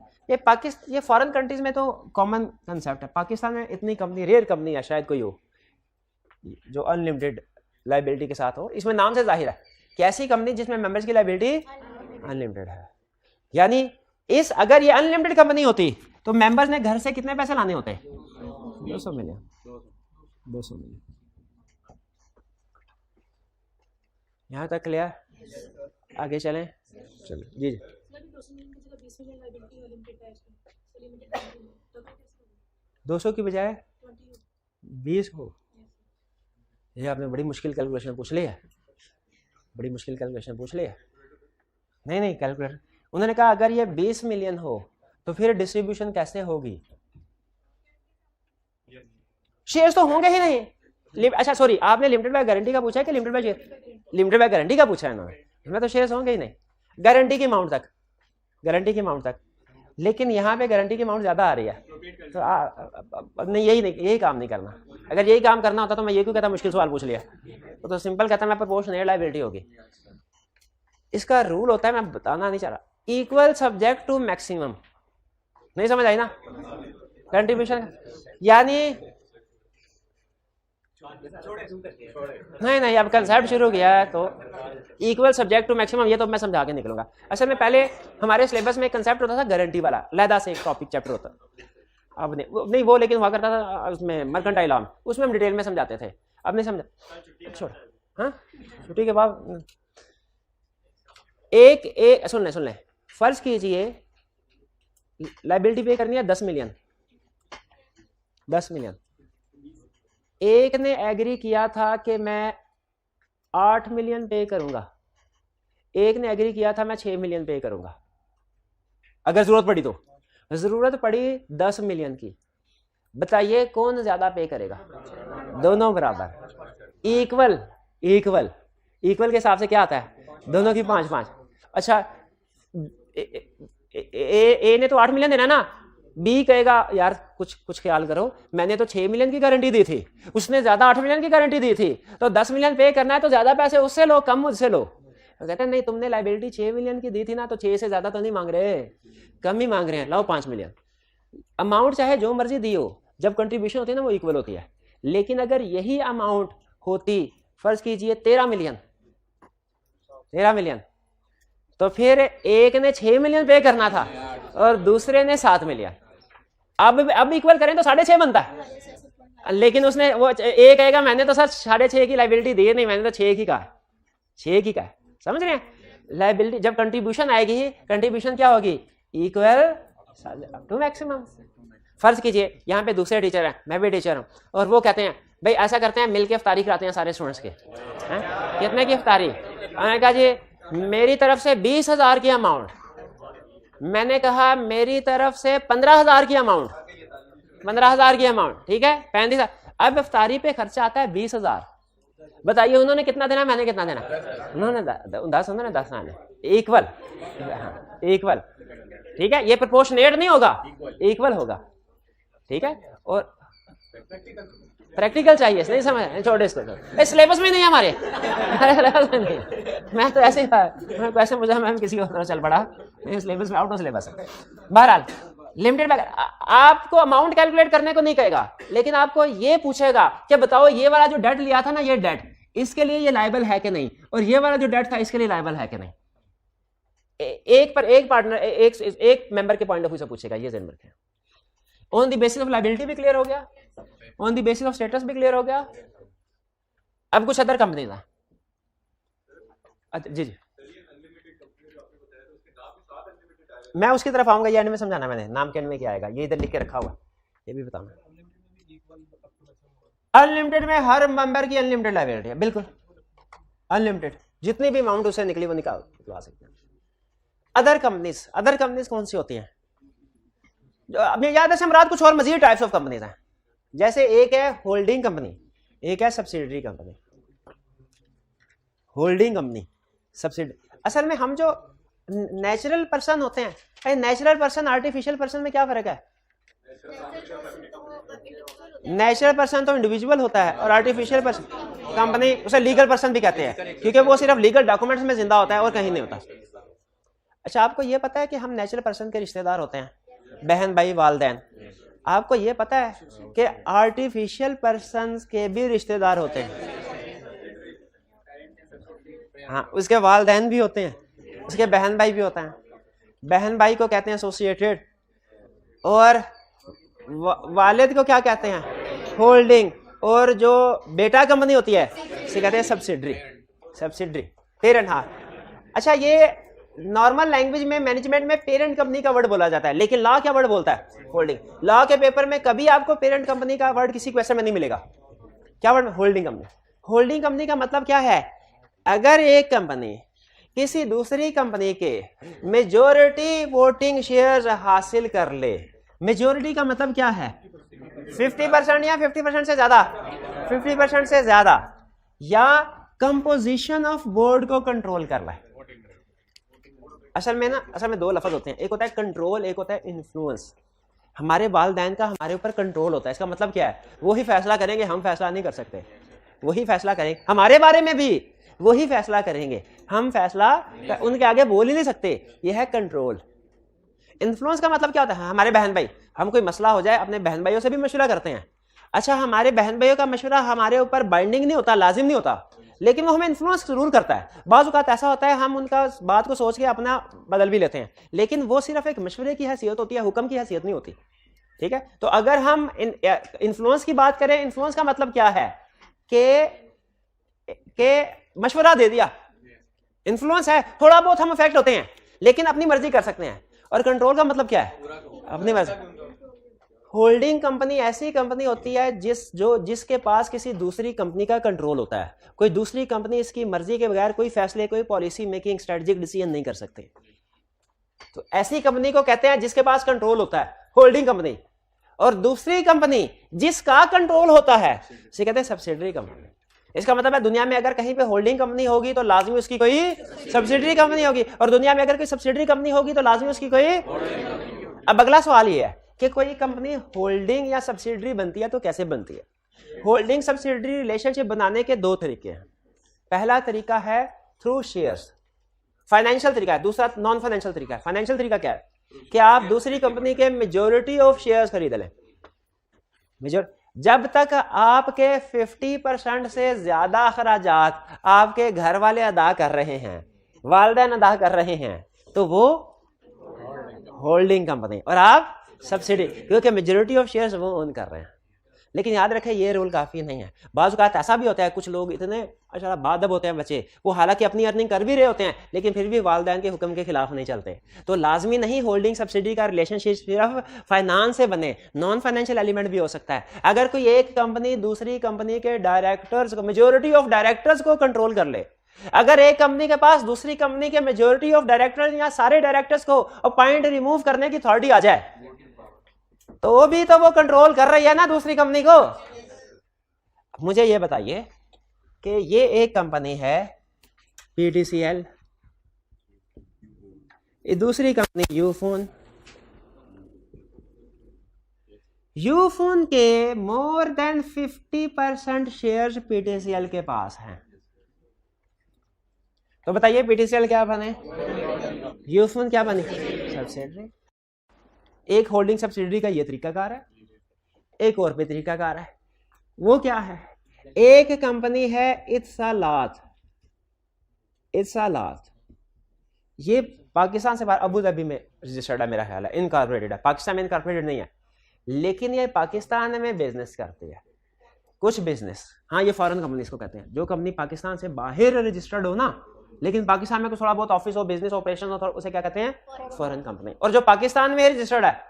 ये फॉरेन कंट्रीज में तो कॉमन कंसेप्ट है। पाकिस्तान में इतनी कंपनी, रेयर कंपनी है शायद कोई हो जो अनलिमिटेड लायबिलिटी के साथ हो। इसमें नाम से जाहिर है कि ऐसी कंपनी जिसमें मेंबर्स की लायबिलिटी अनलिमिटेड है। यानी अगर ये अनलिमिटेड कंपनी होती तो मेंबर्स ने घर से कितने पैसे लाने होते? 200 मिलियन। 200 मिलियन। यहां तक क्लियर? आगे चलें। चलो जी 200 की बजाय 20 हो। ये आपने बड़ी मुश्किल कैलकुलेशन पूछ ली है, बड़ी मुश्किल कैलकुलेशन पूछ ली है। नहीं कैलकुलेटर उन्होंने कहा अगर ये 20 मिलियन हो तो फिर डिस्ट्रीब्यूशन कैसे होगी? शेयर्स तो होंगे ही नहीं। अच्छा सॉरी, आपने लिमिटेड बाय गारंटी का पूछा है कि limited by share? Limited by guarantee का पूछा है इन्होंने। इसमें तो शेयर्स होंगे ही नहीं, गारंटी की अमाउंट तक, गारंटी की अमाउंट तक। लेकिन यहाँ पे गारंटी की अमाउंट ज्यादा आ रही है तो नहीं, यही काम नहीं करना। अगर यही काम करना होता तो मैं ये क्यों कहता मुश्किल सवाल पूछ लिया, तो सिंपल कहता मैं प्रोपोर्शनल लायबिलिटी होगी। इसका रूल होता है, मैं बताना नहीं चाह रहा, इक्वल सब्जेक्ट टू मैक्सिमम। नहीं समझ आई ना? कंट्रीब्यूशन यानी नहीं अब कंसेप्ट शुरू किया है तो इक्वल सब्जेक्ट टू मैक्सिमम, ये तो मैं समझा के निकलूंगा। असल में पहले हमारे सिलेबस में एक कंसेप्ट होता था गारंटी वाला, अलहदा से एक टॉपिक चैप्टर होता। अब नहीं वो लेकिन हुआ करता था उसमें मर्केंटाइल लॉ, उसमें हम डिटेल में समझाते थे। अब नहीं समझा, छोड़। हाँ, छुट्टी के बाद एक सुन ले, फर्ज कीजिए लायबिलिटी पे करनी है 10 मिलियन। 10 मिलियन एक ने एग्री किया था कि मैं 8 मिलियन पे करूंगा, एक ने एग्री किया था मैं 6 मिलियन पे करूंगा। अगर जरूरत पड़ी तो, जरूरत पड़ी 10 मिलियन की, बताइए कौन ज्यादा पे करेगा? दोनों बराबर, इक्वल इक्वल इक्वल के हिसाब से क्या आता है, दोनों की 5-5। अच्छा ए ने तो 8 मिलियन देना ना, बी कहेगा यार कुछ ख्याल करो, मैंने तो 6 मिलियन की गारंटी दी थी, उसने ज्यादा 8 मिलियन की गारंटी दी थी, तो 10 मिलियन पे करना है तो ज्यादा पैसे उससे लो, कम मुझसे लो। तो कहते हैं नहीं, तुमने लाइबिलिटी 6 मिलियन की दी थी ना, तो 6 से ज्यादा तो नहीं मांग रहे, कम ही मांग रहे हैं, लाओ 5 मिलियन। अमाउंट चाहे जो मर्जी दी हो, जब कंट्रीब्यूशन होती है ना वो इक्वल होती है। लेकिन अगर यही अमाउंट होती, फर्ज कीजिए 13 मिलियन, तो फिर एक ने 6 मिलियन पे करना था और दूसरे ने 7 मिलियन। अब इक्वल करें तो 6.5 बनता है, लेकिन उसने वो एक कहेगा मैंने तो सर 6.5 की लाइबिलिटी दी नहीं, मैंने तो 6 की कहा, 6 की कहा। समझ रहे हैं? लाइबिलिटी जब कंट्रीब्यूशन आएगी, कंट्रीब्यूशन क्या होगी, इक्वल टू मैक्सिमम। फर्ज कीजिए यहाँ पे दूसरे टीचर हैं, मैं भी टीचर हूँ, और वो कहते हैं भाई ऐसा करते हैं मिलके इफ्तारी कराते हैं सारे स्टूडेंट्स के, कितने की इफ्तारी? मैंने कहा जी मेरी तरफ से 20,000 की अमाउंट, मैंने कहा मेरी तरफ से 15,000 की अमाउंट, 15,000 की अमाउंट, ठीक है 35,000। अब इफ्तारी पे खर्चा आता है 20,000। बताइए उन्होंने कितना देना, मैंने कितना देना? उन्होंने 10, उन्होंने 10 आने, इक्वल, इक्वल, ठीक है। ये प्रोपोर्शनेट नहीं होगा, इक्वल होगा, ठीक है। और प्रैक्टिकल चाहिए, नहीं समझ, छोड़े इसको, सिलेबस में नहीं है हमारे, सिलेबस में नहीं। मैं तो ऐसे ही था, वैसे मुझे मैं किसी और चल पड़ा, सिलेबस में आउट ऑफ सिलेबस है। बहरहाल लिमिटेड बैग आपको अमाउंट कैलकुलेट करने को नहीं कहेगा, लेकिन आपको ये पूछेगा कि बताओ ये वाला जो डेट लिया था ना, ये डेट इसके लिए ये लायबल है कि नहीं, और ये वाला जो डेट था इसके लिए लायबल है कि नहीं। एक पर एक पार्टनर, एक मेंबर के पॉइंट ऑफ व्यू से पूछेगा, ये ध्यान रखें। On the basis of liability भी क्लियर हो गया, on the basis of status भी क्लियर हो गया। अब कुछ अदर कंपनी था, जी जी मैं उसकी तरफ आऊंगा, ये एंड में समझाना, मैंने नाम के एंड में क्या आएगा ये इधर लिख के रखा हुआ, ये भी बताना। अनलिमिटेड में हर मेंबर की अनलिमिटेड लायबिलिटी है, बिल्कुल अनलिमिटेड, जितनी भी अमाउंट उसे निकली वो निकलवा सकते हैं। अदर कंपनीज कौन सी होती हैं? जो अपने याद है मुराद कुछ और मजीद टाइप्स ऑफ कंपनीज हैं, जैसे एक है होल्डिंग कंपनी, एक है subsidiary company. Holding company, subsidiary, असल में हम जो नेचुरल पर्सन होते हैं, नेचुरल पर्सन आर्टिफिशियल पर्सन में क्या फर्क है? नेचुरल पर्सन तो इंडिविजुअल होता है और आर्टिफिशियल पर्सन कंपनी, उसे लीगल पर्सन भी कहते हैं, क्योंकि वो सिर्फ लीगल डॉक्यूमेंट्स में जिंदा होता है और कहीं नहीं होता। अच्छा आपको ये पता है कि हम नेचुरल पर्सन के रिश्तेदार होते हैं, बहन भाई वालदैन। आपको ये पता है कि आर्टिफिशियल पर्सन के भी रिश्तेदार होते हैं, हाँ उसके वालदैन भी होते हैं, उसके बहन भाई भी होता है। बहन भाई को कहते हैं एसोसिएटेड, और वालिद को क्या कहते हैं? होल्डिंग, और जो बेटा कंपनी होती है इसे कहते हैं सब्सिडरी पेरेंट। हाँ अच्छा, ये नॉर्मल लैंग्वेज में मैनेजमेंट में पेरेंट कंपनी का वर्ड बोला जाता है, लेकिन लॉ क्या वर्ड बोलता है? होल्डिंग। लॉ के पेपर में कभी आपको पेरेंट कंपनी का वर्ड किसी क्वेश्चन में नहीं मिलेगा। क्या word? Holding company. Holding company का मतलब क्या है? अगर एक कंपनी किसी दूसरी कंपनी के मेजॉरिटी वोटिंग शेयर्स हासिल कर ले, मेजॉरिटी का मतलब क्या है? 50% या 50% से ज्यादा, 50% से ज्यादा, या कंपोजिशन ऑफ बोर्ड को कंट्रोल कर ले। असल में दो लफ्ज होते हैं, एक होता है कंट्रोल, एक होता है इन्फ्लुएंस। हमारे वालिदैन का हमारे ऊपर कंट्रोल होता है, इसका मतलब क्या है? वही फैसला करेंगे, हम फैसला नहीं कर सकते। वही फैसला करेंगे, हमारे बारे में भी वही फैसला करेंगे, हम फैसला उनके आगे बोल ही नहीं सकते। यह है कंट्रोल। इन्फ्लुएंस का मतलब क्या होता है? हमारे बहन भाई, हम कोई मसला हो जाए अपने बहन भाइयों से भी मशवरा करते हैं। अच्छा, हमारे बहन भाइयों का मशवरा हमारे ऊपर बाइंडिंग नहीं होता, लाजिम नहीं होता, लेकिन वो हमें इन्फ्लुएंस जरूर करता है। बाज़ औक़ात ऐसा होता है हम उनका बात को सोच के अपना बदल भी लेते हैं, लेकिन वो सिर्फ एक मशवरे की हैसियत होती है, हुक्म की हैसियत नहीं होती। ठीक है, तो अगर हम इन्फ्लुएंस की बात करें, इन्फ्लुएंस का मतलब क्या है? कि मशवरा दे दिया, इन्फ्लुएंस है, थोड़ा बहुत हम इफेक्ट होते हैं, लेकिन अपनी मर्जी कर सकते हैं। और कंट्रोल का मतलब क्या है? अपनी मर्जी। होल्डिंग कंपनी ऐसी कंपनी होती है जिसके पास किसी दूसरी कंपनी का कंट्रोल होता है। कोई दूसरी कंपनी इसकी मर्जी के बगैर कोई फैसले, कोई पॉलिसी मेकिंग, स्ट्रेटेजिक डिसीजन नहीं कर सकते। तो ऐसी कंपनी को कहते हैं जिसके पास कंट्रोल होता है, होल्डिंग कंपनी। और दूसरी कंपनी जिसका कंट्रोल होता है इसे कहते हैं सब्सिडरी कंपनी। इसका मतलब है दुनिया में अगर कहीं पे होल्डिंग कंपनी होगी तो लाजमी उसकी कोई सब्सिडरी कंपनी होगी, और दुनिया में अगर कोई सब्सिडरी कंपनी होगी तो लाजमी उसकी कोई। अब अगला सवाल ये है कि कोई कंपनी होल्डिंग या सब्सिडरी बनती है तो कैसे बनती है। होल्डिंग सब्सिडरी रिलेशनशिप बनाने के दो तरीके हैं। पहला तरीका है थ्रू शेयर्स, फाइनेंशियल तरीका है। दूसरा नॉन फाइनेंशियल तरीका है। फाइनेंशियल तरीका क्या है कि आप दूसरी कंपनी के मेजॉरिटी ऑफ शेयर्स खरीद लें। जब तक आपके 50% से ज्यादा अखराजात आपके घर वाले अदा कर रहे हैं, वालिदैन अदा कर रहे हैं, तो वो होल्डिंग कंपनी, और आप सब्सिडी, क्योंकि मेजॉरिटी ऑफ शेयर्स वो ओन कर रहे हैं। लेकिन याद रखें ये रूल काफी नहीं है। बाज़ औक़ात ऐसा भी होता है कुछ लोग इतने अच्छा बादब होते हैं बच्चे, वो हालांकि अपनी अर्निंग कर भी रहे होते हैं लेकिन फिर भी वालिदैन के हुक्म के खिलाफ नहीं चलते। तो लाजमी नहीं होल्डिंग सब्सिडी का रिलेशनशिप सिर्फ फाइनेंस से बने, नॉन फाइनेंशियल एलिमेंट भी हो सकता है। अगर कोई एक कंपनी दूसरी कंपनी के डायरेक्टर्स को, मेजॉरिटी ऑफ डायरेक्टर्स को कंट्रोल कर ले, अगर एक कंपनी के पास दूसरी कंपनी के मेजॉरिटी ऑफ डायरेक्टर्स या सारे डायरेक्टर्स को अपॉइंट रिमूव करने की अथॉरिटी आ जाए, तो भी तो वो कंट्रोल कर रही है ना दूसरी कंपनी को। मुझे ये बताइए कि ये एक कंपनी है पीटीसीएल, ये दूसरी कंपनी यूफोन। यूफोन के मोर देन 50% शेयर्स पीटीसीएल के पास हैं। तो बताइए पीटीसीएल क्या बने, यूफोन क्या बने, सब्सिडरी। एक होल्डिंग सब्सिडरी का ये तरीकाकार है, एक और भी तरीकाकार है। वो क्या है, एक कंपनी है इत्सलात। ये पाकिस्तान से बाहर अबू धाबी में रजिस्टर्ड है, मेरा ख्याल है इनकॉर्पोरेटेड है, पाकिस्तान में इनकॉर्पोरेटेड नहीं है, लेकिन ये पाकिस्तान में बिजनेस करती है कुछ बिजनेस। हाँ, ये फॉरेन कंपनी इसको कहते हैं। जो कंपनी पाकिस्तान से बाहर रजिस्टर्ड हो ना, लेकिन पाकिस्तान में कुछ थोड़ा बहुत ऑफिस हो, बिजनेस ऑपरेशन हो, उसे क्या कहते हैं, फॉरेन कंपनी। और जो पाकिस्तान में रजिस्टर्ड है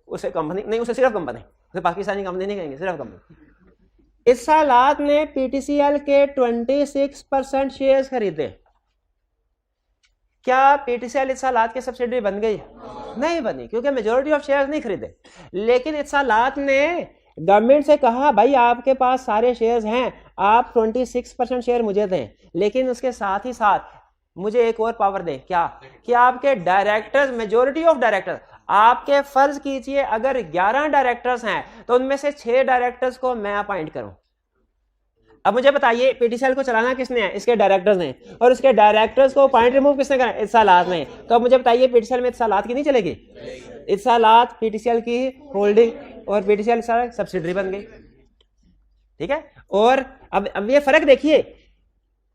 उसे कंपनी नहीं, उसे सिर्फ कंपनी, उसे पाकिस्तानी कंपनी नहीं कहेंगे, सिर्फ कंपनी। इत्सलात ने पीटीसीएल के 26% शेयर्स खरीदे। क्या पीटीसीएल इत्सलात के सब्सिडरी बन गई? नहीं बनी, क्योंकि मेजॉरिटी ऑफ शेयर्स नहीं खरीदे। लेकिन इत्सलात ने गवर्नमेंट से कहा भाई आपके पास सारे शेयर्स हैं, आप 26% शेयर मुझे दें, लेकिन उसके साथ ही साथ मुझे एक और पावर दें। क्या कि आपके डायरेक्टर्स, मेजॉरिटी ऑफ डायरेक्टर्स, आपके फर्ज कीजिए अगर 11 डायरेक्टर्स हैं तो उनमें से 6 डायरेक्टर्स को मैं अपॉइंट करूं। अब मुझे बताइए पीटीसीएल को चलाना किसने है, इसके डायरेक्टर्स ने, और इसके डायरेक्टर्स को पॉइंट रिमूव किसने करा, इत्सलात ने। तो अब मुझे बताइए पीटीसीएल में इत्सलात की नहीं चलेगी, इत्सलात पीटीसीएल की होल्डिंग, और पीटीसीएल सब्सिडरी बन गई। ठीक है। और अब ये फर्क देखिए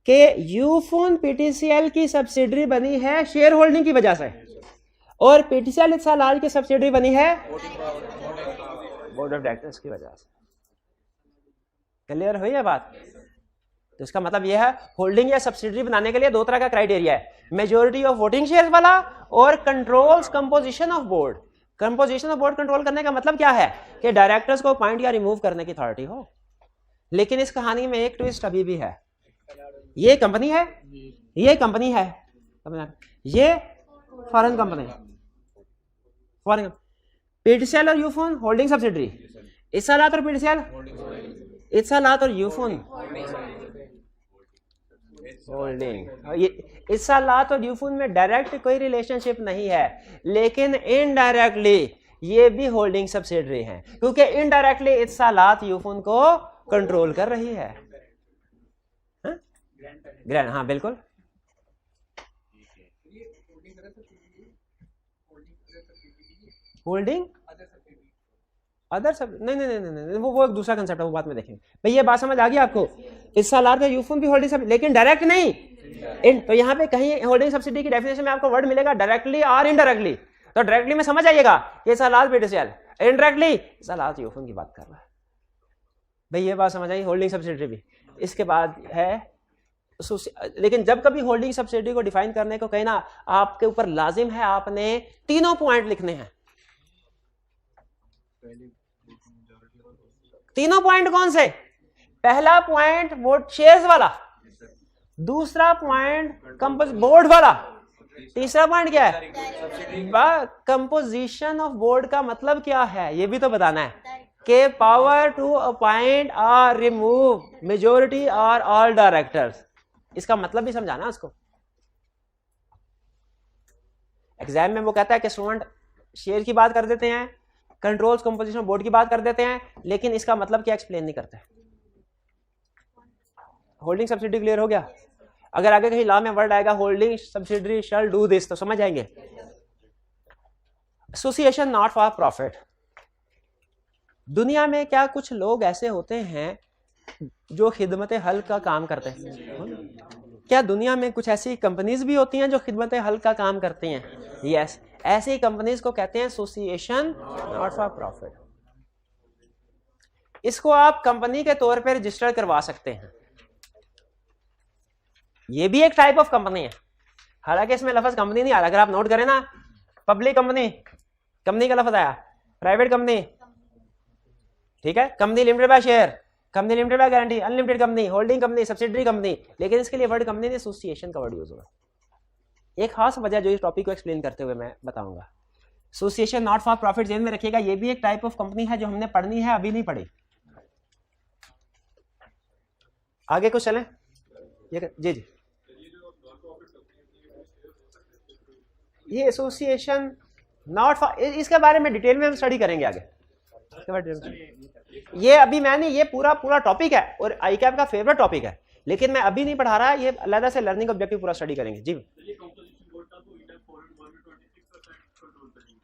कि यूफोन पीटीसीएल की सब्सिडरी बनी है शेयर होल्डिंग की वजह से, और पीटीसीएल इत्सलात की सब्सिडरी बनी है बोर्ड ऑफ डायरेक्टर्स की वजह से। क्लियर हुई है बात? तो इसका मतलब यह है होल्डिंग या सब्सिडरी बनाने के लिए दो तरह का क्राइटेरिया है, मेजॉरिटी ऑफ वोटिंग शेयर्स वाला और controls composition of board. Composition of board control करने का मतलब क्या है कि डायरेक्टर्स को अपॉइंट या रिमूव करने की अथॉरिटी हो। लेकिन इस कहानी में एक ट्विस्ट अभी भी है। ये कंपनी है, ये कंपनी है, ये फॉरेन कंपनी, फॉरेन पीटीसीएल और यूफोन होल्डिंग सब्सिडरी, इत्सलात और पीटीसीएल, इत्सलात और यूफोन होल्डिंग। ये इत्सलात और यूफोन में डायरेक्ट कोई रिलेशनशिप नहीं है, लेकिन इनडायरेक्टली ये भी होल्डिंग सब्सिडरी है, क्योंकि इनडायरेक्टली इत्सलात यूफोन को कंट्रोल कर रही है। ग्रैंड, हाँ बिल्कुल। होल्डिंग अदर सब नहीं नहीं नहीं नहीं, वो एक दूसरा कंसेप्ट है, वो बात में देखेंगे। भाई ये बात समझ आ गई आपको? इत्सलात और यूफोन भी होल्डिंग सब्सिडी, लेकिन डायरेक्ट नहीं। तो यहाँ पे कहीं होल्डिंग सब्सिडी की डेफिनेशन में आपको वर्ड मिलेगा डायरेक्टली और इनडायरेक्टली। तो डायरेक्टली में समझ आइएगा ये इत्सलात पीटीसीएल, इनडायरेक्टली इत्सलात यूफोन की बात कर रहा है। भाई ये बात समझ आई, होल्डिंग सब्सिडी भी। इसके बाद है, लेकिन जब कभी होल्डिंग सब्सिडी को डिफाइन करने को कहना, आपके ऊपर लाजिम है आपने तीनों पॉइंट लिखने हैं। तीनों पॉइंट कौन से? पहला पॉइंट वोट शेयर्स वाला, दूसरा पॉइंट कंपोज बोर्ड वाला, तीसरा पॉइंट क्या है? कंपोजिशन ऑफ बोर्ड का मतलब क्या है ये भी तो बताना है कि पावर टू अपॉइंट और रिमूव मेजोरिटी और ऑल डायरेक्टर्स, इसका मतलब भी समझाना उसको। एग्जाम में वो कहता है कि स्टूडेंट शेयर की बात कर देते हैं, कंट्रोल्स कंपोजिशन बोर्ड की बात कर देते हैं, लेकिन इसका मतलब क्या एक्सप्लेन नहीं करते। होल्डिंग सब्सिडी क्लियर हो गया? अगर आगे कहीं लॉ में वर्ड आएगा holding subsidiary shall do this तो समझ आएंगे। Association not for profit. दुनिया में क्या कुछ लोग ऐसे होते हैं जो खिदमत हल का काम करते हैं? क्या दुनिया में कुछ ऐसी कंपनीज भी होती हैं जो खिदमत हल का काम करती हैं? यस, ऐसी कंपनीज को कहते हैं एसोसिएशन नॉट फॉर प्रॉफिट। इसको आप कंपनी के तौर पर रजिस्टर करवा सकते हैं, ये भी एक टाइप ऑफ कंपनी है, हालांकि इसमें लफ्ज कंपनी नहीं आ रहा। अगर आप नोट करें ना, पब्लिक कंपनी, कंपनी का लफ्ज आया, प्राइवेट कंपनी, ठीक है, company limited by share, company limited by guarantee, unlimited company, holding company, subsidiary company, लेकिन इसके लिए वर्ड कंपनी नहीं एसोसिएशन का वर्ड यूज होगा। एक खास वजह जो इस टॉपिक को एक्सप्लेन करते हुए मैं बताऊंगा। एसोसिएशन नॉट फॉर प्रॉफिट ध्यान में रखिएगा, ये भी एक टाइप ऑफ कंपनी है जो हमने पढ़नी है, अभी नहीं पढ़ी। आगे कुछ चलें? जी जी, ये एसोसिएशन नॉट फॉर, इसके बारे में डिटेल में हम स्टडी करेंगे आगे। ये अभी मैंने ये पूरा टॉपिक है और आईकैप का फेवरेट टॉपिक है, लेकिन मैं अभी नहीं पढ़ा रहा, ये अलग से लर्निंग ऑब्जेक्टिव पूरा स्टडी करेंगे। जी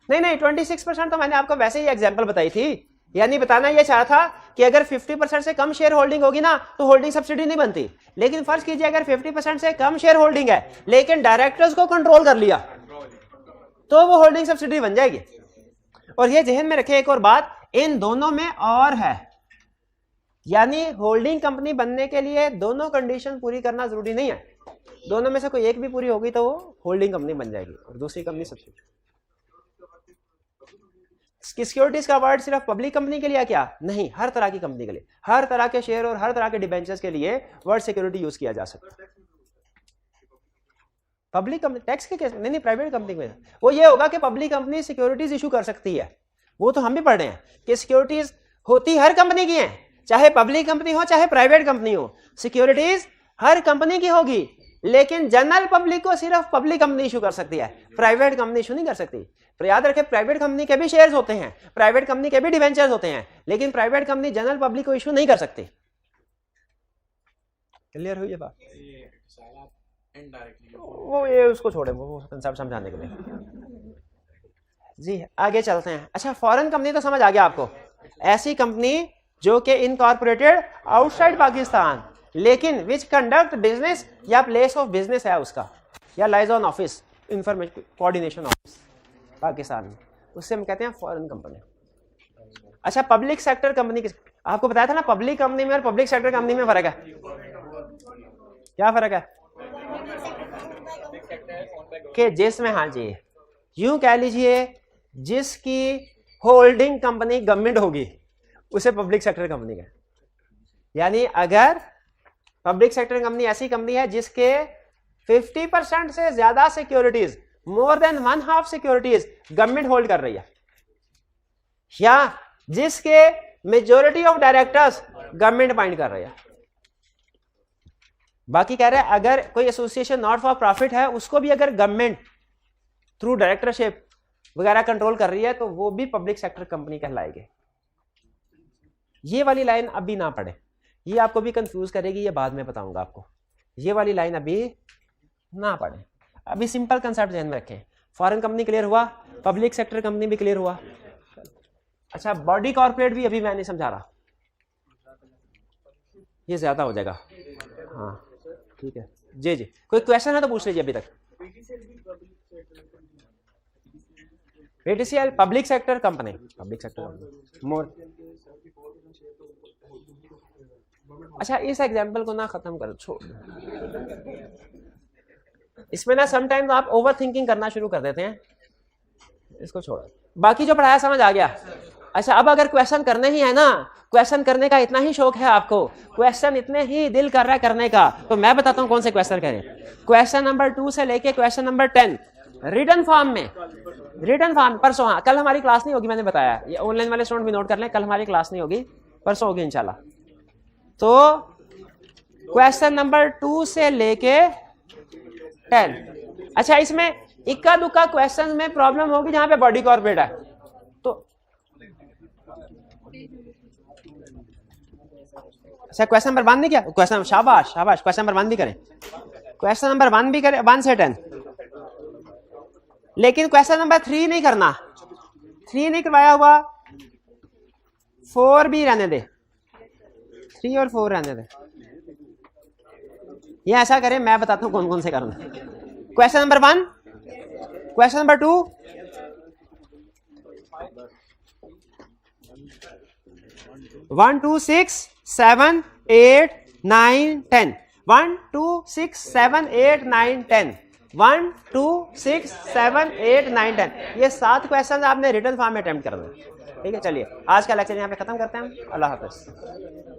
नहीं 26% तो मैंने आपको वैसे ही एग्जांपल बताई थी, यानी बताना ये चाह था कि अगर 50% से कम शेयर होल्डिंग होगी ना तो होल्डिंग सब्सिडी नहीं बनती। लेकिन फर्ज कीजिए अगर 50% से कम शेयर होल्डिंग है लेकिन डायरेक्टर्स को कंट्रोल कर लिया तो वो होल्डिंग सब्सिडी बन जाएगी। और ये जहन में रखें एक और बात, इन दोनों में और है, यानी होल्डिंग कंपनी बनने के लिए दोनों कंडीशन पूरी करना जरूरी नहीं है, दोनों में से कोई एक भी पूरी होगी तो वो होल्डिंग कंपनी बन जाएगी और दूसरी कंपनी सब्सिडी। सिक्योरिटीज का वर्ड सिर्फ पब्लिक कंपनी के लिए क्या? नहीं, हर तरह की कंपनी के लिए, हर तरह के शेयर और हर तरह के डिबेंचर्स के लिए वर्ड सिक्योरिटी यूज किया जा सकता है। पब्लिक कंपनी टैक्स के केस नहीं, प्राइवेट कंपनी में वो ये होगा कि पब्लिक कंपनी सिक्योरिटीज इशू कर सकती है, वो तो हम भी पढ़ रहे हैं कि सिक्योरिटीज होती हर कंपनी की हैं, चाहे पब्लिक कंपनी हो चाहे प्राइवेट कंपनी हो, सिक्योरिटीज हर कंपनी की होगी, लेकिन जनरल पब्लिक को सिर्फ पब्लिक कंपनी इशू कर सकती है, प्राइवेट कंपनी इशू नहीं कर सकती। तो याद रखें, प्राइवेट कंपनी के भी शेयर्स होते हैं, प्राइवेट कंपनी के भी डिवेंचर्स होते हैं, लेकिन प्राइवेट कंपनी जनरल पब्लिक को इशू नहीं कर सकती। क्लियर हुई ये बात? वो ये उसको छोड़े, वो कंसेप्ट समझाने के लिए। जी आगे चलते हैं। अच्छा, फॉरेन कंपनी तो समझ आ गया आपको, ऐसी कंपनी जो कि इनकॉर्पोरेटेड आउटसाइड पाकिस्तान लेकिन विच कंडक्ट बिजनेस या प्लेस ऑफ बिजनेस है उसका, या liaison office, information coordination office Pakistan में, उससे हम कहते हैं फॉरेन कंपनी। अच्छा, पब्लिक सेक्टर कंपनी किस, आपको बताया था ना पब्लिक कंपनी में और पब्लिक सेक्टर कंपनी में फर्क है। क्या फर्क है? कि जिसमें, हाँ जी, यूं कह लीजिए जिसकी होल्डिंग कंपनी गवर्नमेंट होगी उसे पब्लिक सेक्टर कंपनी है। यानी अगर पब्लिक सेक्टर कंपनी ऐसी कंपनी है जिसके 50% से ज्यादा securities, more than 1/2 securities government hold कर रही है, या जिसके majority of directors government appoint कर रही है। बाकी कह रहे हैं अगर कोई एसोसिएशन नॉट फॉर प्रॉफिट है उसको भी अगर गवर्नमेंट थ्रू डायरेक्टरशिप वगैरह कंट्रोल कर रही है तो वो भी पब्लिक सेक्टर कंपनी कहलाएगी। ये वाली लाइन अभी ना पढ़े, ये आपको भी कंफ्यूज करेगी, ये बाद में बताऊंगा आपको। ये वाली लाइन अभी ना पढ़े, अभी सिंपल कंसेप्ट ध्यान में रखें। फॉरेन कंपनी क्लियर हुआ, पब्लिक सेक्टर कंपनी भी क्लियर हुआ। अच्छा, बॉडी कॉर्पोरेट भी अभी मैं नहीं समझा रहा, ये ज्यादा हो जाएगा। हाँ ठीक है जी जी, कोई क्वेश्चन है तो पूछ लीजिए अभी तक। PTCL public sector company, public sector company more. अच्छा, इस एग्जांपल को ना खत्म करो, छोड़, इसमें ना समटाइम आप ओवर थिंकिंग करना शुरू कर देते हैं, इसको छोड़ो। बाकी जो पढ़ाया समझ आ गया। अच्छा, अब अगर क्वेश्चन करने ही है ना क्वेश्चन करने का इतना ही शौक है आपको, क्वेश्चन इतने ही दिल कर रहा है करने का, तो मैं बताता हूं कौन से क्वेश्चन करें। क्वेश्चन नंबर 2 से लेके क्वेश्चन नंबर 10 रिटन फॉर्म में, रिटन फॉर्म परसों, हाँ कल हमारी क्लास नहीं होगी, मैंने बताया, ये ऑनलाइन वाले स्टूडेंट भी नोट कर लें, कल हमारी क्लास नहीं होगी, परसों होगी इंशाल्लाह। तो क्वेश्चन नंबर 2 से लेके 10, अच्छा इसमें इक्का दुक्का क्वेश्चन में प्रॉब्लम होगी जहां पे बॉडी कॉर्पोरेट है, तो अच्छा क्वेश्चन नंबर 1 नहीं किया, क्वेश्चन शाबाश शाबाश, क्वेश्चन नंबर 1 भी करें, क्वेश्चन नंबर 1 भी करें 1 से 10, लेकिन क्वेश्चन नंबर 3 नहीं करना, 3 नहीं करवाया हुआ, 4 भी रहने दे, 3 और 4 रहने दे, ये ऐसा करें, मैं बताता हूं कौन कौन से करना। Question number 1, question number 2, one 2 6 7 8 9 10, 1 2 6 7 8 9 10, 1 2 6 7 8 9 10, ये 7 क्वेश्चन आपने रिटन फॉर्म में अटेम्प्ट करना है। ठीक है, चलिए आज का लेक्चर यहाँ पे खत्म करते हैं, अल्लाह हाफिज।